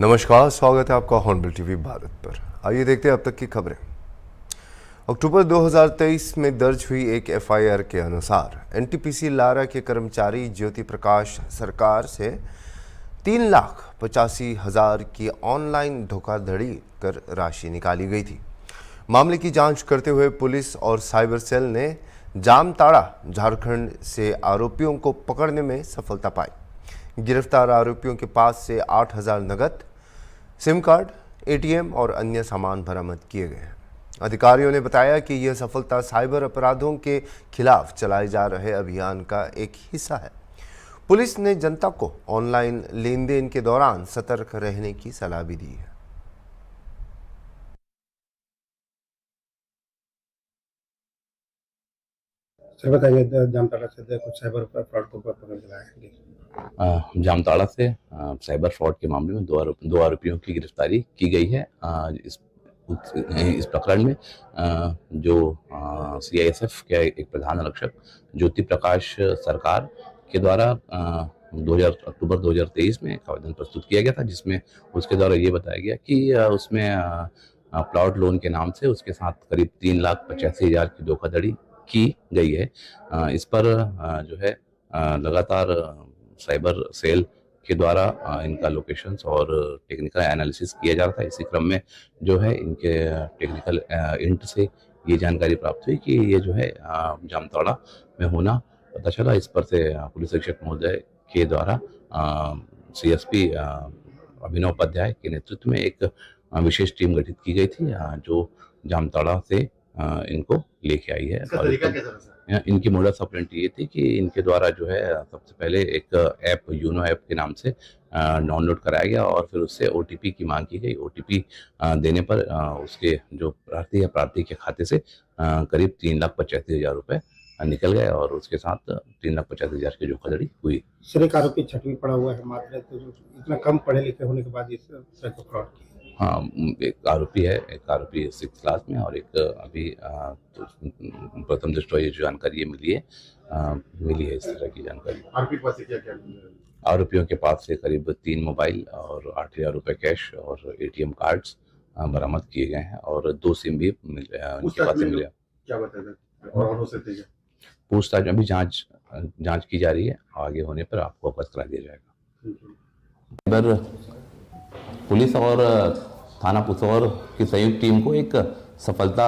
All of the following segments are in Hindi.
नमस्कार, स्वागत है आपका हॉर्नबिल टीवी भारत पर। आइए देखते हैं अब तक की खबरें। अक्टूबर 2023 में दर्ज हुई एक एफआईआर के अनुसार एनटीपीसी लारा के कर्मचारी ज्योति प्रकाश सरकार से 3,85,000 की ऑनलाइन धोखाधड़ी कर राशि निकाली गई थी। मामले की जांच करते हुए पुलिस और साइबर सेल ने जामताड़ा, झारखंड से आरोपियों को पकड़ने में सफलता पाई। गिरफ्तार आरोपियों के पास से 8,000 नगद, सिम कार्ड, एटीएम और अन्य सामान बरामद किए गए हैं। अधिकारियों ने बताया कि यह सफलता साइबर अपराधों के खिलाफ चलाए जा रहे अभियान का एक हिस्सा है। पुलिस ने जनता को ऑनलाइन लेन देन के दौरान सतर्क रहने की सलाह भी दी है। सर बताइए, जामताड़ा से कुछ साइबर फ्रॉड को पकड़ के लाए हैं। जामताड़ा से साइबर फ्रॉड के मामले में दो आरोपियों की गिरफ्तारी की गई है। इस प्रकरण में जो सीआईएसएफ के एक प्रधान आरक्षक ज्योति प्रकाश सरकार के द्वारा 2000 अक्टूबर 2023 में एक आवेदन प्रस्तुत किया गया था, जिसमें उसके द्वारा ये बताया गया कि उसमें प्लॉट लोन के नाम से उसके साथ करीब 3,85,000 की धोखाधड़ी की गई है। इस पर जो है लगातार साइबर सेल के द्वारा इनका लोकेशंस और टेक्निकल एनालिसिस किया जा रहा था। इसी क्रम में जो है इनके टेक्निकल इंट से ये जानकारी प्राप्त हुई कि ये जो है जामताड़ा में होना पता चला। इस पर से पुलिस अधीक्षक महोदय के द्वारा सीएसपी अभिनव उपाध्याय के नेतृत्व में एक विशेष टीम गठित की गई थी, जो जामताड़ा से इनको लेके आई है। और इनकी मोडस ऑपरेंडी ये थी कि इनके द्वारा जो है सबसे पहले एक ऐप यूनो ऐप के नाम से डाउनलोड कराया गया और फिर उससे ओटीपी की मांग की गई। ओटीपी देने पर उसके जो प्रार्थी के खाते से करीब 3,85,000 रुपए निकल गए और उसके साथ 3,85,000 की धोखाधड़ी हुई। सर एक आरोपी छठवीं पढ़ा हुआ है मात्र, तो इतना कम पढ़े लिखे होने के बाद इस तरह का फ्रॉड किया। हाँ, एक आरोपी 6th क्लास में और एक अभी तो प्रथम दृष्टया ये जानकारी ये मिली है इस तरह की जानकारी। आरोपियों के पास से करीब 3 मोबाइल और 8,000 रुपए कैश और एटीएम कार्ड्स बरामद किए गए हैं और 2 सिम भी उनके पास से मिले। क्या बताया और पूछताछ अभी जांच की जा रही है, आगे होने पर आपको अवगत करा दिया जाएगा। पुलिस और थाना पुसौर की संयुक्त टीम को एक सफलता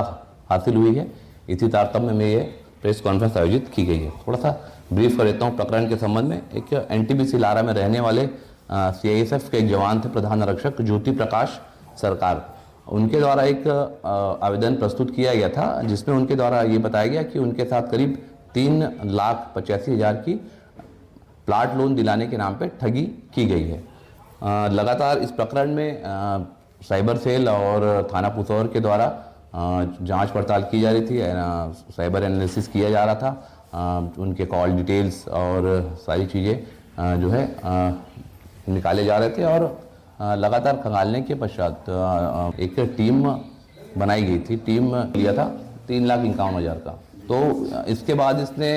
हासिल हुई है। इसी तारतम्य में ये प्रेस कॉन्फ्रेंस आयोजित की गई है। थोड़ा सा ब्रीफ कर देता हूँ प्रकरण के संबंध में। एक एनटीपीसी लारा में रहने वाले सीआईएसएफ के एक जवान थे, प्रधान आरक्षक ज्योति प्रकाश सरकार। उनके द्वारा एक आवेदन प्रस्तुत किया गया था, जिसमें उनके द्वारा ये बताया गया कि उनके साथ करीब 3,85,000 की प्लाट लोन दिलाने के नाम पर ठगी की गई है। लगातार इस प्रकरण में साइबर सेल और थाना पुसौर के द्वारा जांच पड़ताल की जा रही थी, साइबर एनालिसिस किया जा रहा था। उनके कॉल डिटेल्स और सारी चीज़ें जो है निकाले जा रहे थे और लगातार खंगालने के पश्चात एक टीम बनाई गई थी। टीम लिया था 3,51,000 का। तो इसके बाद इसने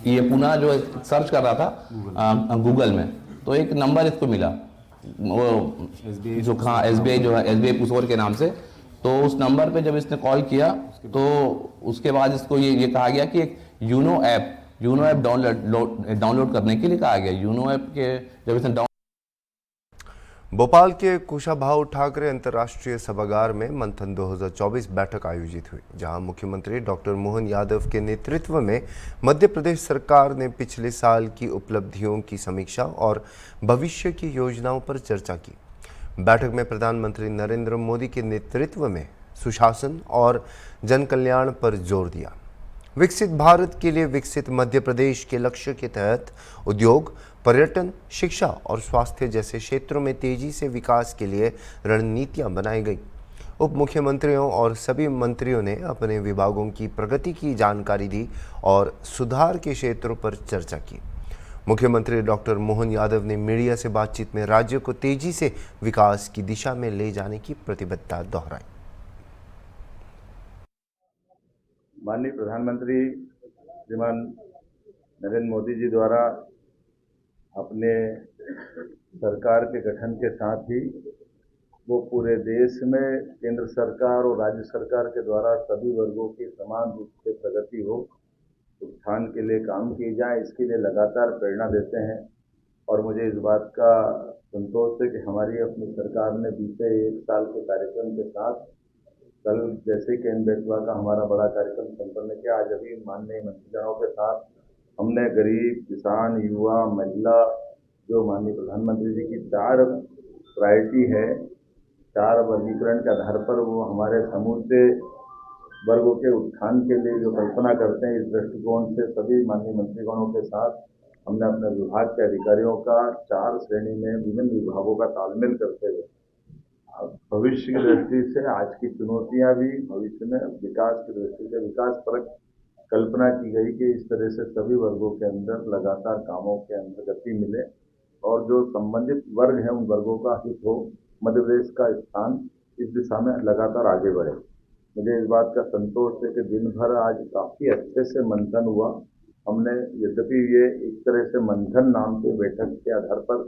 ये पुनः जो सर्च कर रहा था गूगल में, तो एक नंबर इसको मिला, वो जो हाँ एसबीआई जो है एसबीआई पुसौर के नाम से। तो उस नंबर पे जब इसने कॉल किया तो उसके बाद इसको ये कहा गया कि एक यूनो ऐप डाउनलोड करने के लिए कहा गया। यूनो ऐप के जब इसने भोपाल के कुशाभाऊ ठाकरे अंतर्राष्ट्रीय सभागार में मंथन 2024 बैठक आयोजित हुई, जहां मुख्यमंत्री डॉक्टर मोहन यादव के नेतृत्व में मध्य प्रदेश सरकार ने पिछले साल की उपलब्धियों की समीक्षा और भविष्य की योजनाओं पर चर्चा की। बैठक में प्रधानमंत्री नरेंद्र मोदी के नेतृत्व में सुशासन और जन कल्याण पर जोर दिया। विकसित भारत के लिए विकसित मध्य प्रदेश के लक्ष्य के तहत उद्योग, पर्यटन, शिक्षा और स्वास्थ्य जैसे क्षेत्रों में तेजी से विकास के लिए रणनीतियां बनाई गई। उप मुख्यमंत्रियों और सभी मंत्रियों ने अपने विभागों की प्रगति की जानकारी दी और सुधार के क्षेत्रों पर चर्चा की। मुख्यमंत्री डॉक्टर मोहन यादव ने मीडिया से बातचीत में राज्य को तेजी से विकास की दिशा में ले जाने की प्रतिबद्धता दोहराई। माननीय प्रधानमंत्री श्रीमान नरेंद्र मोदी जी द्वारा अपने सरकार के गठन के साथ ही वो पूरे देश में केंद्र सरकार और राज्य सरकार के द्वारा सभी वर्गों की समान रूप से प्रगति हो, उत्थान के लिए काम किए जाए, इसके लिए लगातार प्रेरणा देते हैं। और मुझे इस बात का संतोष है कि हमारी अपनी सरकार ने बीते 1 साल के कार्यक्रम के साथ कल जैसे कि बेतवा का हमारा बड़ा कार्यक्रम संपन्न किया, आज अभी माननीय मंत्रीगणों के साथ हमने गरीब, किसान, युवा, महिला, जो माननीय प्रधानमंत्री जी की 4 प्रायोरिटी है, 4 वर्गीकरण के आधार पर वो हमारे समूचे वर्गों के उत्थान के लिए जो कल्पना करते हैं, इस दृष्टिकोण से सभी माननीय मंत्रीगणों के साथ हमने अपने विभाग के अधिकारियों का 4 श्रेणी में विभिन्न विभागों का तालमेल करते हुए भविष्य की दृष्टि से आज की चुनौतियां भी, भविष्य में विकास की दृष्टि से विकास परक कल्पना की गई कि इस तरह से सभी वर्गों के अंदर लगातार कामों के अंदर गति मिले और जो संबंधित वर्ग हैं उन वर्गों का हित हो, मध्य प्रदेश का स्थान इस दिशा में लगातार आगे बढ़े। मुझे इस बात का संतोष है कि दिन भर आज काफी अच्छे से मंथन हुआ। हमने यद्यपि ये एक तरह से मंथन नाम के बैठक के आधार पर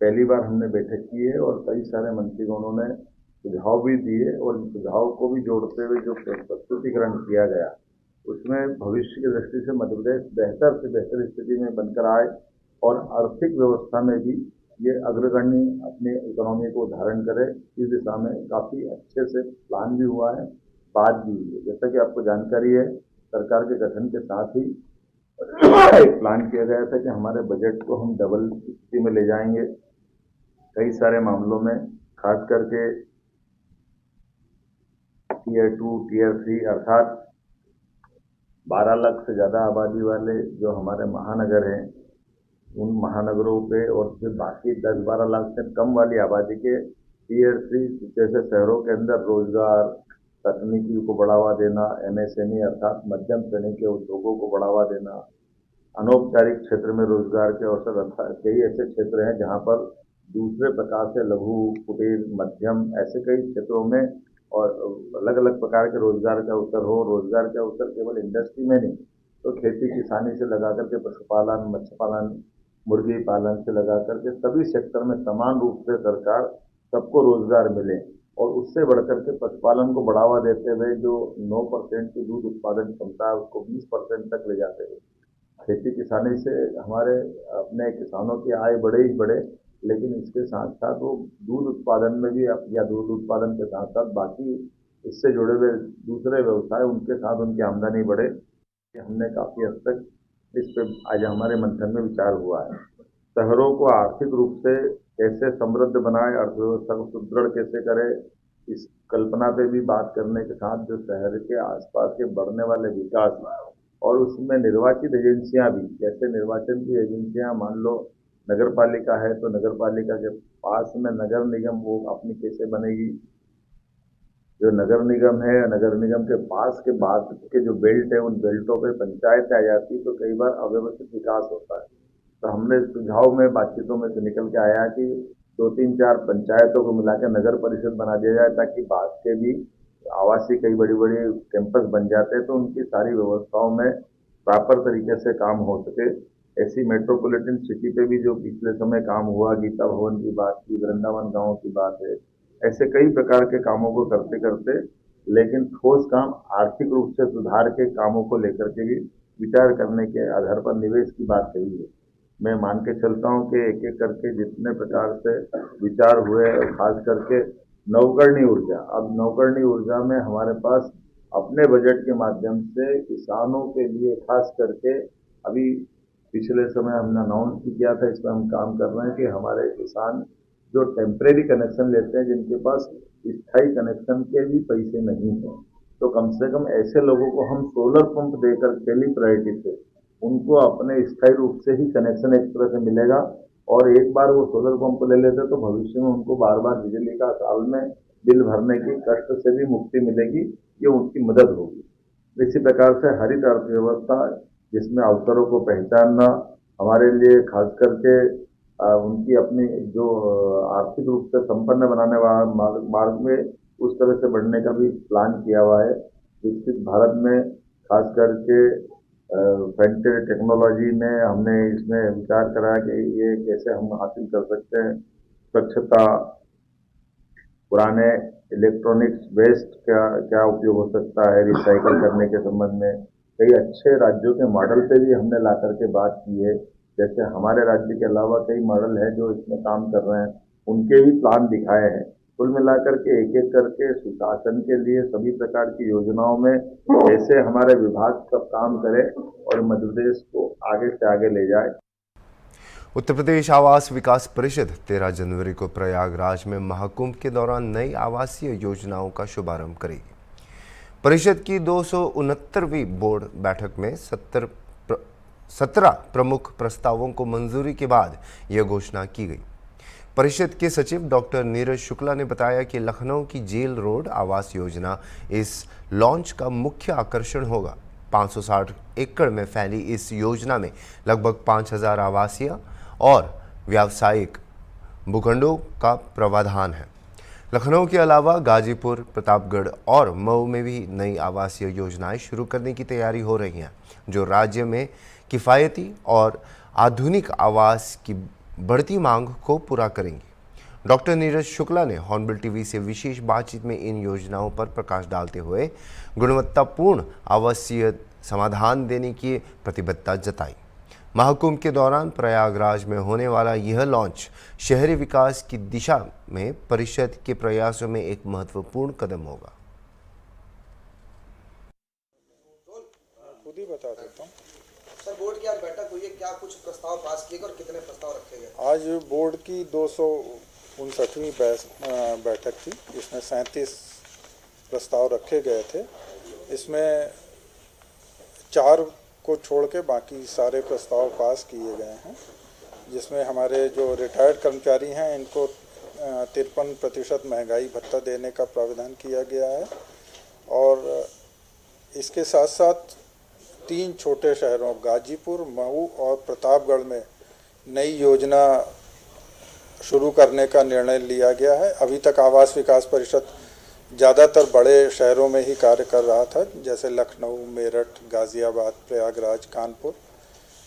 पहली बार हमने बैठक की है और कई सारे मंत्रीगणों ने सुझाव भी दिए और सुझाव को भी जोड़ते हुए जो प्रस्तुतिकरण किया गया उसमें भविष्य की दृष्टि से मध्य प्रदेश बेहतर से बेहतर स्थिति में बनकर आए और आर्थिक व्यवस्था में भी ये अग्रगण्य अपने इकोनॉमी को धारण करे, इस दिशा में काफी अच्छे से प्लान भी हुआ है, बात भी हुई है। जैसा कि आपको जानकारी है, सरकार के गठन के साथ ही एक प्लान किया गया था कि हमारे बजट को हम डबल स्थिति में ले जाएंगे। कई सारे मामलों में खास करके टीयर 2, टीयर 3 अर्थात 12 लाख से ज्यादा आबादी वाले जो हमारे महानगर हैं, उन महानगरों पे और फिर बाकी 10-12 लाख से कम वाली आबादी के टीयर 3 जैसे शहरों के अंदर रोजगार, तकनीकी को बढ़ावा देना, एमएसएमई अर्थात मध्यम श्रेणी के उद्योगों को बढ़ावा देना, अनौपचारिक क्षेत्र में रोजगार के अवसर अर्थात कई ऐसे क्षेत्र हैं जहां पर दूसरे प्रकार से लघु, कुटीर, मध्यम ऐसे कई क्षेत्रों में और अलग अलग प्रकार के रोजगार के अवसर हो। रोजगार के अवसर केवल इंडस्ट्री में नहीं तो खेती किसानी से लगा करके पशुपालन, मत्स्य पालन, मुर्गी पालन से लगा करके सभी सेक्टर में समान रूप से सरकार सबको रोजगार मिले और उससे बढ़कर के पशुपालन को बढ़ावा देते हुए जो 9% की दूध उत्पादन क्षमता है उसको 20% तक ले जाते हुए खेती किसानी से हमारे अपने किसानों की आय बढ़े ही बढ़े, लेकिन इसके साथ साथ वो दूध उत्पादन में भी या दूध उत्पादन के साथ साथ बाकी इससे जुड़े हुए दूसरे व्यवसाय उनके साथ उनकी आमदनी बढ़े। हमने काफी हद तक इस पे आज हमारे मंथन में विचार हुआ है। शहरों को आर्थिक रूप से कैसे समृद्ध बनाए, अर्थव्यवस्था को सुदृढ़ कैसे करे, इस कल्पना पे भी बात करने के साथ जो शहर के आसपास के बढ़ने वाले विकास और उसमें निर्वाचित एजेंसियां भी, जैसे निर्वाचन की एजेंसियां मान लो नगर पालिका है तो नगर पालिका के पास में नगर निगम वो अपनी कैसे बनेगी, जो नगर निगम है नगर निगम के पास के बाद के जो बेल्ट है उन बेल्टों पे पंचायत आ जाती तो कई बार अव्यवस्थित विकास होता है। तो हमने सुझाव में बातचीतों में से निकल के आया कि 2-3-4 पंचायतों को मिलाकर नगर परिषद बना दिया जाए ताकि बाद के भी आवासीय कई बड़ी बड़ी कैंपस बन जाते हैं तो उनकी सारी व्यवस्थाओं में प्रॉपर तरीके से काम हो सके। ऐसी मेट्रोपॉलिटन सिटी पे भी जो पिछले समय काम हुआ, गीता भवन की बात की, वृंदावन गांव की बात है, ऐसे कई प्रकार के कामों को करते करते लेकिन ठोस काम आर्थिक रूप से सुधार के कामों को लेकर के भी विचार करने के आधार पर निवेश की बात कही है। मैं मान के चलता हूँ कि एक एक करके जितने प्रकार से विचार हुए और खास करके नवकरणीय ऊर्जा, अब नवकरणीय ऊर्जा में हमारे पास अपने बजट के माध्यम से किसानों के लिए खास करके अभी पिछले समय हमने अनाउंस किया था, इस पर हम काम कर रहे हैं कि हमारे किसान जो टेम्परेरी कनेक्शन लेते हैं जिनके पास स्थायी कनेक्शन के भी पैसे नहीं हैं, तो कम से कम ऐसे लोगों को हम सोलर पंप देकर पहली प्रायोरिटी से उनको अपने स्थायी रूप से ही कनेक्शन एक तरह से मिलेगा और एक बार वो सोलर पंप ले लेते तो भविष्य में उनको बार बार बिजली का साल में बिल भरने की कष्ट से भी मुक्ति मिलेगी, ये उनकी मदद होगी। इसी प्रकार से हरित अर्थव्यवस्था जिसमें अवसरों को पहचानना हमारे लिए खास करके उनकी अपनी जो आर्थिक रूप से संपन्न बनाने वाला मार्ग में उस तरह से बढ़ने का भी प्लान किया हुआ है। विकसित भारत में खास करके फ्रंटियर टेक्नोलॉजी में हमने इसमें विचार करा कि ये कैसे हम हासिल कर सकते हैं। स्वच्छता, पुराने इलेक्ट्रॉनिक्स वेस्ट क्या क्या उपयोग हो सकता है रिसाइकल करने के संबंध में। कई अच्छे राज्यों के मॉडल पे भी हमने ला करके बात की है। जैसे हमारे राज्य के अलावा कई मॉडल है जो इसमें काम कर रहे हैं, उनके भी प्लान दिखाए हैं। कुल मिलाकर के एक एक करके सुशासन के लिए सभी प्रकार की योजनाओं में कैसे हमारे विभाग सब काम करे और मध्य प्रदेश को आगे से आगे ले जाए। उत्तर प्रदेश आवास विकास परिषद 13 जनवरी को प्रयागराज में महाकुंभ के दौरान नई आवासीय योजनाओं का शुभारंभ करेगी। परिषद की 269वीं बोर्ड बैठक में 17 प्रमुख प्रस्तावों को मंजूरी के बाद यह घोषणा की गई। परिषद के सचिव डॉक्टर नीरज शुक्ला ने बताया कि लखनऊ की जेल रोड आवास योजना इस लॉन्च का मुख्य आकर्षण होगा। 560 एकड़ में फैली इस योजना में लगभग 5000 आवासीय और व्यावसायिक भूखंडों का प्रावधान है। लखनऊ के अलावा गाजीपुर, प्रतापगढ़ और मऊ में भी नई आवासीय योजनाएं शुरू करने की तैयारी हो रही हैं, जो राज्य में किफ़ायती और आधुनिक आवास की बढ़ती मांग को पूरा करेंगी। डॉक्टर नीरज शुक्ला ने हॉर्नबिल टीवी से विशेष बातचीत में इन योजनाओं पर प्रकाश डालते हुए गुणवत्तापूर्ण आवासीय समाधान देने की प्रतिबद्धता जताई। महाकुंभ के दौरान प्रयागराज में होने वाला यह लॉन्च शहरी विकास की दिशा में परिषद के प्रयासों में एक महत्वपूर्ण कदम होगा। खुद ही बता देता हूँ सर, बोर्ड की आज बैठक हुई है, क्या कुछ प्रस्ताव पास किए गए और कितने प्रस्ताव रखे गए? आज बोर्ड की 259वीं बैठक थी। इसमें 37 प्रस्ताव रखे गए थे। इसमें 4 को छोड़ के बाकी सारे प्रस्ताव पास किए गए हैं, जिसमें हमारे जो रिटायर्ड कर्मचारी हैं इनको 53% महंगाई भत्ता देने का प्रावधान किया गया है। और इसके साथ साथ 3 छोटे शहरों गाजीपुर, मऊ और प्रतापगढ़ में नई योजना शुरू करने का निर्णय लिया गया है। अभी तक आवास विकास परिषद ज़्यादातर बड़े शहरों में ही कार्य कर रहा था, जैसे लखनऊ, मेरठ, गाज़ियाबाद, प्रयागराज, कानपुर।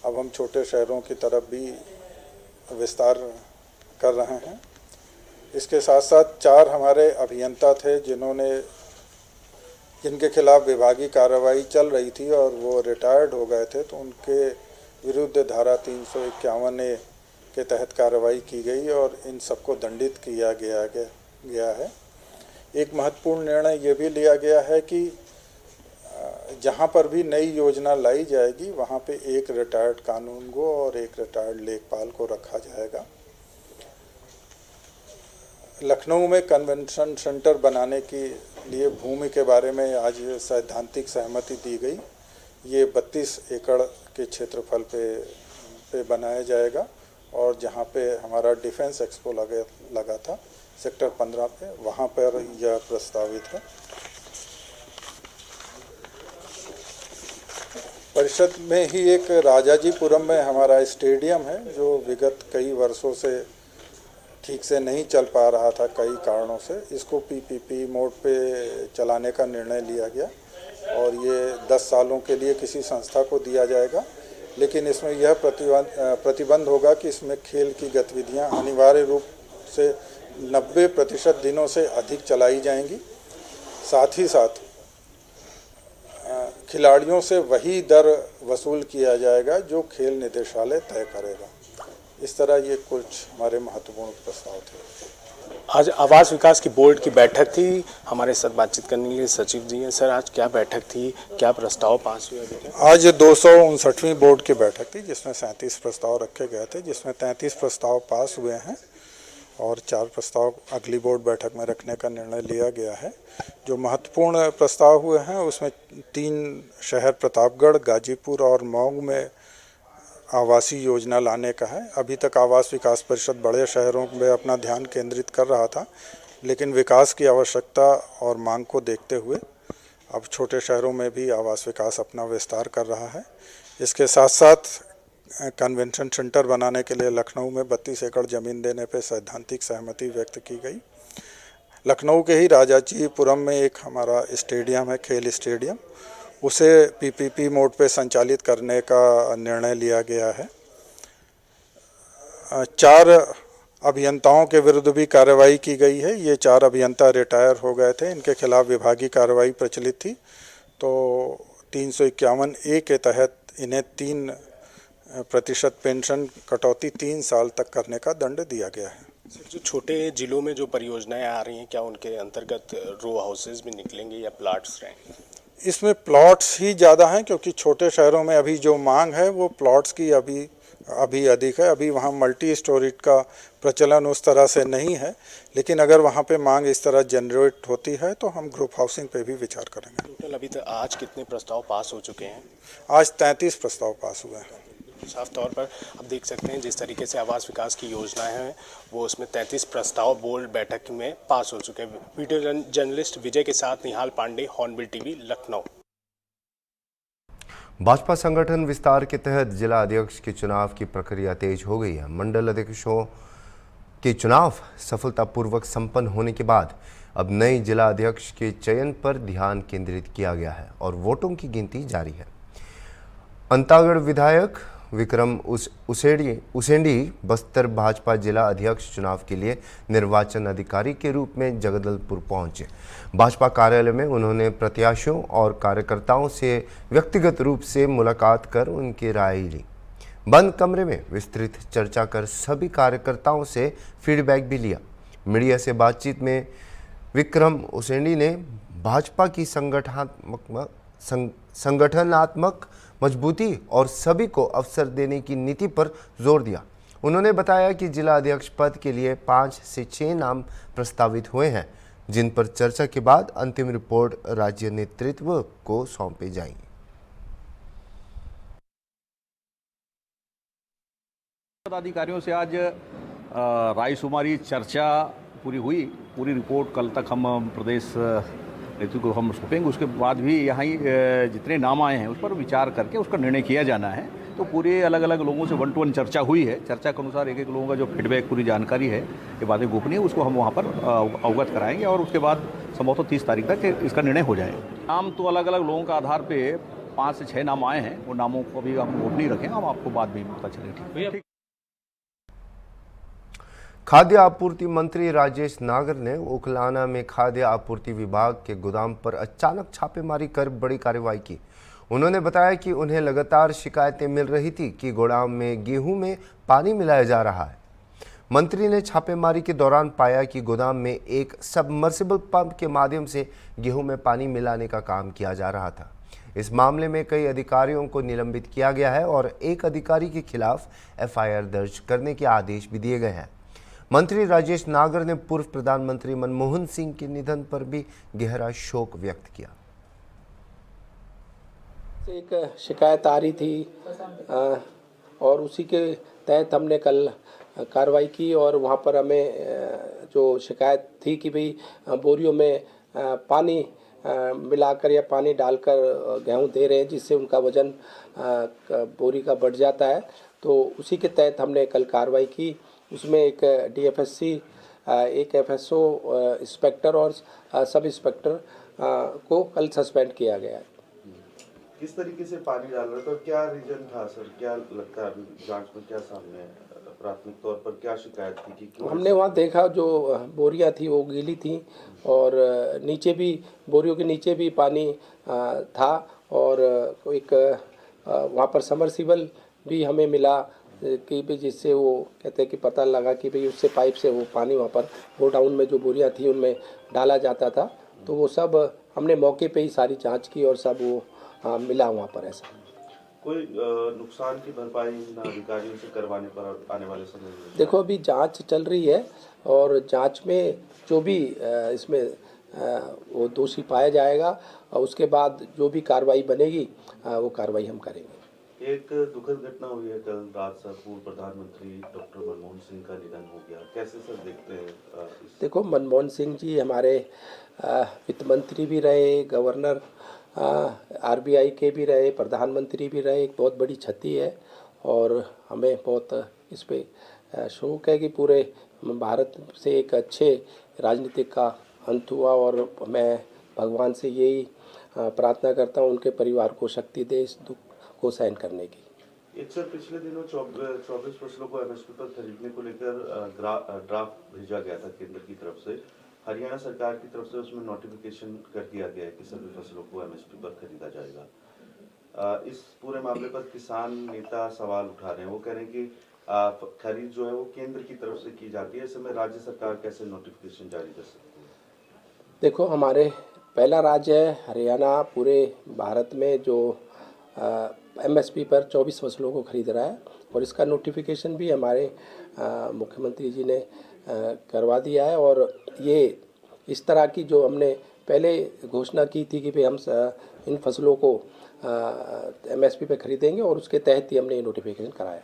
अब हम छोटे शहरों की तरफ भी विस्तार कर रहे हैं। इसके साथ साथ 4 हमारे अभियंता थे जिनके खिलाफ विभागीय कार्रवाई चल रही थी और वो रिटायर्ड हो गए थे, तो उनके विरुद्ध धारा 351A के तहत कार्रवाई की गई और इन सबको दंडित किया गया है। एक महत्वपूर्ण निर्णय ये भी लिया गया है कि जहाँ पर भी नई योजना लाई जाएगी वहाँ पे एक रिटायर्ड कानूनगो और एक रिटायर्ड लेखपाल को रखा जाएगा। लखनऊ में कन्वेंशन सेंटर बनाने के लिए भूमि के बारे में आज सैद्धांतिक सहमति दी गई। ये 32 एकड़ के क्षेत्रफल पे बनाया जाएगा और जहाँ पे हमारा डिफेंस एक्सपो लगा था सेक्टर 15 पे, वहाँ पर यह प्रस्तावित है। परिषद में ही एक राजाजीपुरम में हमारा स्टेडियम है, जो विगत कई वर्षों से ठीक से नहीं चल पा रहा था कई कारणों से। इसको PPP मोड पे चलाने का निर्णय लिया गया और ये 10 सालों के लिए किसी संस्था को दिया जाएगा, लेकिन इसमें यह प्रतिबंध होगा कि इसमें खेल की गतिविधियां अनिवार्य रूप से 90% दिनों से अधिक चलाई जाएंगी। साथ ही साथ खिलाड़ियों से वही दर वसूल किया जाएगा जो खेल निदेशालय तय करेगा। इस तरह ये कुछ हमारे महत्वपूर्ण प्रस्ताव थे। आज आवास विकास की बोर्ड की बैठक थी। हमारे साथ बातचीत करने के लिए सचिव जी हैं। सर, आज क्या बैठक थी, क्या प्रस्ताव पास हुए? आज 259वीं बोर्ड की बैठक थी, जिसमें 37 प्रस्ताव रखे गए थे, जिसमें 33 प्रस्ताव पास हुए हैं और 4 प्रस्ताव अगली बोर्ड बैठक में रखने का निर्णय लिया गया है। जो महत्वपूर्ण प्रस्ताव हुए हैं उसमें 3 शहर प्रतापगढ़, गाजीपुर और मऊ में आवासीय योजना लाने का है। अभी तक आवास विकास परिषद बड़े शहरों में अपना ध्यान केंद्रित कर रहा था, लेकिन विकास की आवश्यकता और मांग को देखते हुए अब छोटे शहरों में भी आवास विकास अपना विस्तार कर रहा है। इसके साथ साथ कन्वेंशन सेंटर बनाने के लिए लखनऊ में 32 एकड़ ज़मीन देने पर सैद्धांतिक सहमति व्यक्त की गई। लखनऊ के ही राजाजीपुरम में एक हमारा स्टेडियम है, खेल स्टेडियम, उसे पीपीपी मोड पे संचालित करने का निर्णय लिया गया है। 4 अभियंताओं के विरुद्ध भी कार्रवाई की गई है। ये 4 अभियंता रिटायर हो गए थे, इनके खिलाफ विभागीय कार्रवाई प्रचलित थी, तो 351A के तहत इन्हें 3% पेंशन कटौती 3 साल तक करने का दंड दिया गया है। सर, जो छोटे जिलों में जो परियोजनाएं आ रही हैं, क्या उनके अंतर्गत रो हाउसेज भी निकलेंगे या प्लाट्स रहेंगे? इसमें प्लॉट्स ही ज़्यादा हैं, क्योंकि छोटे शहरों में अभी जो मांग है वो प्लॉट्स की अभी अधिक है। अभी वहाँ मल्टी स्टोरीज का प्रचलन उस तरह से नहीं है, लेकिन अगर वहाँ पे मांग इस तरह जनरेट होती है तो हम ग्रुप हाउसिंग पे भी विचार करेंगे। टोटल अभी तक आज कितने प्रस्ताव पास हो चुके हैं? आज 33 प्रस्ताव पास हुए हैं। साफ तौर पर आप देख सकते हैं जिस तरीके से आवास विकास की योजनाएं हैं वो उसमें 33 प्रस्ताव बोर्ड बैठक में पास हो चुके हैं। वीडियो जर्नलिस्ट विजय के साथ निहाल पांडे, हॉर्नबिल टीवी, लखनऊ। भाजपा संगठन विस्तार के तहत जिला अध्यक्ष के चुनाव की प्रक्रिया तेज हो गई है। मंडल अध्यक्षों के चुनाव सफलतापूर्वक संपन्न होने के बाद अब नए जिला अध्यक्ष के चयन पर ध्यान केंद्रित किया गया है और वोटों की गिनती जारी है। अंतागढ़ विधायक विक्रम उसेंडी बस्तर भाजपा जिला अध्यक्ष चुनाव के लिए निर्वाचन अधिकारी के रूप में जगदलपुर पहुंचे। भाजपा कार्यालय में उन्होंने प्रत्याशियों और कार्यकर्ताओं से व्यक्तिगत रूप से मुलाकात कर उनकी राय ली। बंद कमरे में विस्तृत चर्चा कर सभी कार्यकर्ताओं से फीडबैक भी लिया। मीडिया से बातचीत में विक्रम उसेंडी ने भाजपा की संगठनात्मक मजबूती और सभी को अवसर देने की नीति पर जोर दिया। उन्होंने बताया कि जिला अध्यक्ष पद के लिए 5 से 6 नाम प्रस्तावित हुए हैं, जिन पर चर्चा के बाद अंतिम रिपोर्ट राज्य नेतृत्व को सौंपी जाएगी। पदाधिकारियों से आज रायशुमारी चर्चा पूरी हुई। पूरी रिपोर्ट कल तक हम प्रदेश नेतृत्व को हम सौंपेंगे। उसके बाद भी यहाँ ही जितने नाम आए हैं उस पर विचार करके उसका निर्णय किया जाना है। तो पूरे अलग अलग लोगों से 1 to 1 चर्चा हुई है। चर्चा के अनुसार एक लोगों का जो फीडबैक, पूरी जानकारी है, ये बातें गोपनीय, उसको हम वहाँ पर अवगत कराएंगे और उसके बाद संभवतः 30 तारीख तक इसका निर्णय हो जाएगा। नाम तो अलग अलग लोगों का आधार पे 5 से 6 नाम आए हैं। वो नामों को भी हम गोपनीय रखेंगे, हम आपको बाद में पता चलेगा। ठीक। खाद्य आपूर्ति मंत्री राजेश नागर ने उकलाना में खाद्य आपूर्ति विभाग के गोदाम पर अचानक छापेमारी कर बड़ी कार्रवाई की। उन्होंने बताया कि उन्हें लगातार शिकायतें मिल रही थी कि गोदाम में गेहूं में पानी मिलाया जा रहा है। मंत्री ने छापेमारी के दौरान पाया कि गोदाम में एक सबमर्सिबल पंप के माध्यम से गेहूं में पानी मिलाने का काम किया जा रहा था। इस मामले में कई अधिकारियों को निलंबित किया गया है और एक अधिकारी के खिलाफ FIR दर्ज करने के आदेश भी दिए गए हैं। मंत्री राजेश नागर ने पूर्व प्रधानमंत्री मनमोहन सिंह के निधन पर भी गहरा शोक व्यक्त किया। एक शिकायत आ रही थी और उसी के तहत हमने कल कार्रवाई की और वहाँ पर हमें जो शिकायत थी कि भाई बोरियों में पानी मिलाकर या पानी डालकर गेहूँ दे रहे हैं, जिससे उनका वज़न बोरी का बढ़ जाता है, तो उसी के तहत हमने कल कार्रवाई की। उसमें एक DFSC, एक FSO इंस्पेक्टर और सब इंस्पेक्टर को कल सस्पेंड किया गया है। किस तरीके से पानी डाल रहा था, क्या रीजन था सर? क्या लगता है अभी जांच में क्या सामने है? प्राथमिक तौर पर क्या शिकायत थी कि क्यों? हमने वहाँ देखा जो बोरियां थी वो गीली थी और नीचे भी बोरियों के नीचे भी पानी था और एक वहाँ पर समरसीबल भी हमें मिला कि भी जिससे वो कहते हैं कि पता लगा कि भाई उससे पाइप से वो पानी वहाँ पर गोडाउन में जो बोरियां थी उनमें डाला जाता था। तो वो सब हमने मौके पे ही सारी जांच की और सब वो मिला वहाँ पर। ऐसा कोई नुकसान की भरपाई अधिकारियों से करवाने पर आने वाले समय में? देखो अभी जांच चल रही है और जांच में जो भी इसमें वो दोषी पाया जाएगा और उसके बाद जो भी कार्रवाई बनेगी वो कार्रवाई हम करेंगे। एक दुखद घटना हुई है कल रात सर, पूर्व प्रधानमंत्री डॉक्टर मनमोहन सिंह का निधन हो गया। कैसे सर देखते हैं? देखो मनमोहन सिंह जी हमारे वित्त मंत्री भी रहे, गवर्नर RBI के भी रहे, प्रधानमंत्री भी रहे। एक बहुत बड़ी क्षति है और हमें बहुत इस पर शौक है कि पूरे भारत से एक अच्छे राजनीतिक का अंत हुआ और मैं भगवान से यही प्रार्थना करता हूँ उनके परिवार को शक्ति दे इस दुख को सहन करने की। एक सर, पिछले दिनों 24 फसलों को एमएसपी पर खरीदने को लेकर ड्राफ्ट भेजा गया था केंद्र की तरफ से। हरियाणा सरकार की तरफ से उसमें नोटिफिकेशन कर दिया गया है कि सभी फसलों को एमएसपी पर खरीदा जाएगा। इस पूरे मामले पर किसान नेता सवाल उठा रहे हैं। वो कह रहे हैं कि खरीद जो है वो केंद्र की तरफ से की जाती है, ऐसे में राज्य सरकार कैसे नोटिफिकेशन जारी कर सकती है? देखो, हमारे पहला राज्य है हरियाणा पूरे भारत में जो एमएसपी पर 24 फसलों को खरीद रहा है और इसका नोटिफिकेशन भी हमारे मुख्यमंत्री जी ने करवा दिया है। और ये इस तरह की जो हमने पहले घोषणा की थी कि भाई हम इन फसलों को एमएसपी पे खरीदेंगे और उसके तहत ही हमने ये नोटिफिकेशन कराया।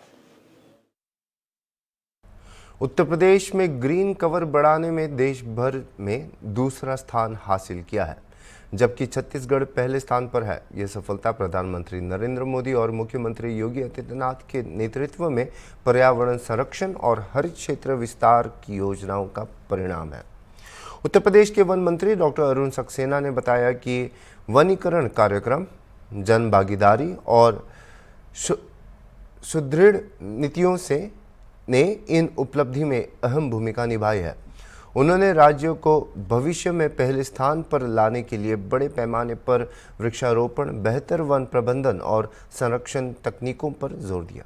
उत्तर प्रदेश में ग्रीन कवर बढ़ाने में देश भर में दूसरा स्थान हासिल किया है, जबकि छत्तीसगढ़ पहले स्थान पर है। यह सफलता प्रधानमंत्री नरेंद्र मोदी और मुख्यमंत्री योगी आदित्यनाथ के नेतृत्व में पर्यावरण संरक्षण और हरित क्षेत्र विस्तार की योजनाओं का परिणाम है। उत्तर प्रदेश के वन मंत्री डॉक्टर अरुण सक्सेना ने बताया कि वनीकरण कार्यक्रम, जन भागीदारी और सुदृढ़ नीतियों ने इन उपलब्धि में अहम भूमिका निभाई है। उन्होंने राज्यों को भविष्य में पहले स्थान पर लाने के लिए बड़े पैमाने पर वृक्षारोपण, बेहतर वन प्रबंधन और संरक्षण तकनीकों पर जोर दिया।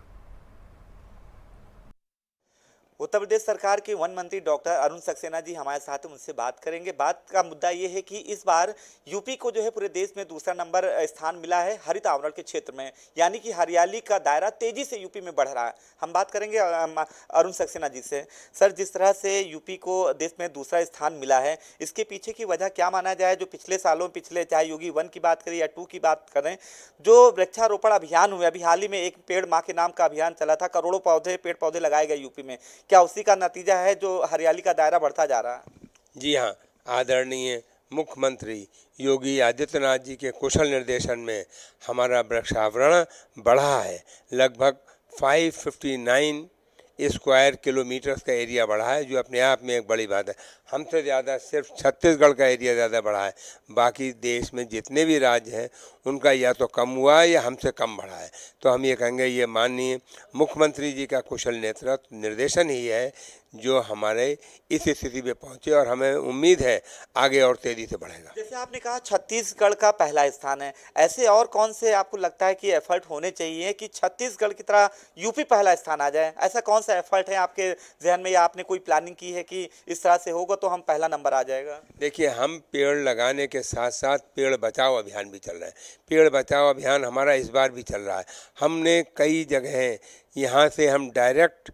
उत्तर प्रदेश सरकार के वन मंत्री डॉक्टर अरुण सक्सेना जी हमारे साथ हैं, उनसे बात करेंगे। बात का मुद्दा ये है कि इस बार यूपी को जो है पूरे देश में दूसरा नंबर स्थान मिला है हरित आवरण के क्षेत्र में, यानी कि हरियाली का दायरा तेजी से यूपी में बढ़ रहा है। हम बात करेंगे अरुण सक्सेना जी से। सर, जिस तरह से यूपी को देश में दूसरा स्थान मिला है, इसके पीछे की वजह क्या माना जाए? जो पिछले सालों चाहे योगी 1 की बात करें या 2 की बात करें, जो वृक्षारोपण अभियान हुए, अभी हाल ही में एक पेड़ माँ के नाम का अभियान चला था, करोड़ों पेड़ पौधे लगाए गए यूपी में, क्या उसी का नतीजा है जो हरियाली का दायरा बढ़ता जा रहा है? जी हाँ, आदरणीय मुख्यमंत्री योगी आदित्यनाथ जी के कुशल निर्देशन में हमारा वृक्षावरण बढ़ा है। लगभग 559 स्क्वायर किलोमीटर्स का एरिया बढ़ा है, जो अपने आप में एक बड़ी बात है। हमसे ज़्यादा सिर्फ छत्तीसगढ़ का एरिया ज़्यादा बढ़ा है। बाकी देश में जितने भी राज्य हैं उनका या तो कम हुआ है या हमसे कम बढ़ा है। तो हम ये कहेंगे ये माननीय मुख्यमंत्री जी का कुशल नेतृत्व निर्देशन ही है जो हमारे इस स्थिति पे पहुंचे, और हमें उम्मीद है आगे और तेजी से बढ़ेगा। जैसे आपने कहा छत्तीसगढ़ का पहला स्थान है, ऐसे और कौन से आपको लगता है कि एफर्ट होने चाहिए कि छत्तीसगढ़ की तरह यूपी पहला स्थान आ जाए? ऐसा कौन सा एफर्ट है आपके जहन में, या आपने कोई प्लानिंग की है कि इस तरह से होगा तो हम पहला नंबर आ जाएगा? देखिए, हम पेड़ लगाने के साथ साथ पेड़ बचाओ अभियान भी चल रहा है। पेड़ बचाओ अभियान हमारा इस बार भी चल रहा है। हमने कई जगह यहाँ से हम डायरेक्ट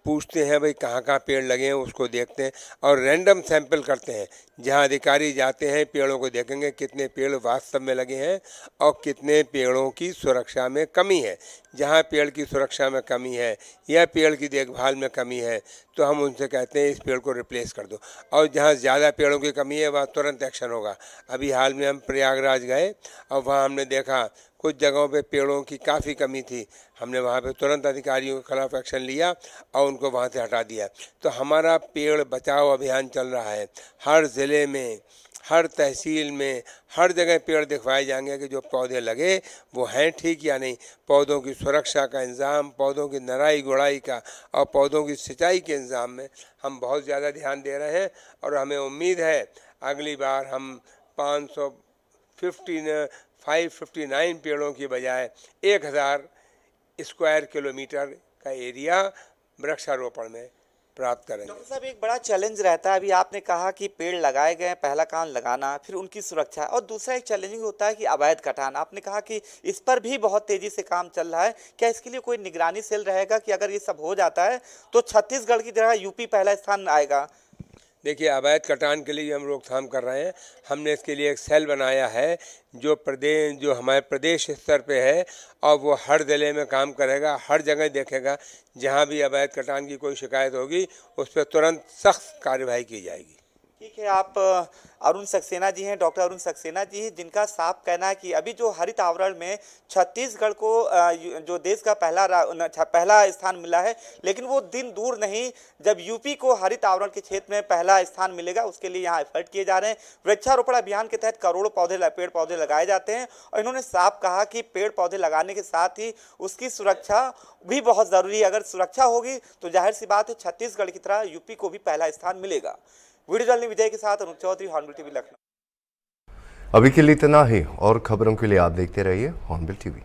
पूछते हैं भाई कहाँ कहाँ पेड़ लगे हैं, उसको देखते हैं और रैंडम सैंपल करते हैं। जहाँ अधिकारी जाते हैं पेड़ों को देखेंगे कितने पेड़ वास्तव में लगे हैं और कितने पेड़ों की सुरक्षा में कमी है। जहाँ पेड़ की सुरक्षा में कमी है या पेड़ की देखभाल में कमी है तो हम उनसे कहते हैं इस पेड़ को रिप्लेस कर दो, और जहाँ ज़्यादा पेड़ों की कमी है वहाँ तुरंत एक्शन होगा। अभी हाल में हम प्रयागराज गए और वहाँ हमने देखा कुछ जगहों पे पेड़ों की काफ़ी कमी थी। हमने वहाँ पे तुरंत अधिकारियों के खिलाफ एक्शन लिया और उनको वहाँ से हटा दिया। तो हमारा पेड़ बचाओ अभियान चल रहा है। हर ज़िले में, हर तहसील में, हर जगह पेड़ दिखवाए जाएंगे कि जो पौधे लगे वो हैं ठीक या नहीं। पौधों की सुरक्षा का इंतज़ाम, पौधों की नराई गुड़ाई का और पौधों की सिंचाई के इंतज़ाम में हम बहुत ज़्यादा ध्यान दे रहे हैं, और हमें उम्मीद है अगली बार हम 559 पेड़ों की बजाय 1000 स्क्वायर किलोमीटर का एरिया वृक्षारोपण में प्राप्त करेंगे। डॉक्टर साहब, एक बड़ा चैलेंज रहता है, अभी आपने कहा कि पेड़ लगाए गए, पहला काम लगाना, फिर उनकी सुरक्षा, और दूसरा एक चैलेंजिंग होता है कि अवैध कटान। आपने कहा कि इस पर भी बहुत तेजी से काम चल रहा है, क्या इसके लिए कोई निगरानी सेल रहेगा कि अगर ये सब हो जाता है तो छत्तीसगढ़ की जगह यूपी पहला स्थान आएगा? देखिए, अवैध कटान के लिए हम रोकथाम कर रहे हैं। हमने इसके लिए एक सेल बनाया है जो हमारे प्रदेश स्तर पे है, और वो हर ज़िले में काम करेगा, हर जगह देखेगा। जहां भी अवैध कटान की कोई शिकायत होगी उस पर तुरंत सख्त कार्यवाही की जाएगी। ठीक है, आप अरुण सक्सेना जी हैं, डॉक्टर अरुण सक्सेना जी हैं, जिनका साफ कहना है कि अभी जो हरित आवरण में छत्तीसगढ़ को जो देश का पहला स्थान मिला है, लेकिन वो दिन दूर नहीं जब यूपी को हरित आवरण के क्षेत्र में पहला स्थान मिलेगा। उसके लिए यहाँ एफर्ट किए जा रहे हैं। वृक्षारोपण अभियान के तहत करोड़ों पेड़ पौधे लगाए जाते हैं और इन्होंने साफ कहा कि पेड़ पौधे लगाने के साथ ही उसकी सुरक्षा भी बहुत ज़रूरी है। अगर सुरक्षा होगी तो जाहिर सी बात है छत्तीसगढ़ की तरह यूपी को भी पहला स्थान मिलेगा। वीडियो जर्नलिस्ट विजय के साथ अनुज चौधरी, हॉर्नबिल टीवी लखनऊ। अभी के लिए इतना ही और खबरों के लिए आप देखते रहिए हॉर्नबिल टीवी।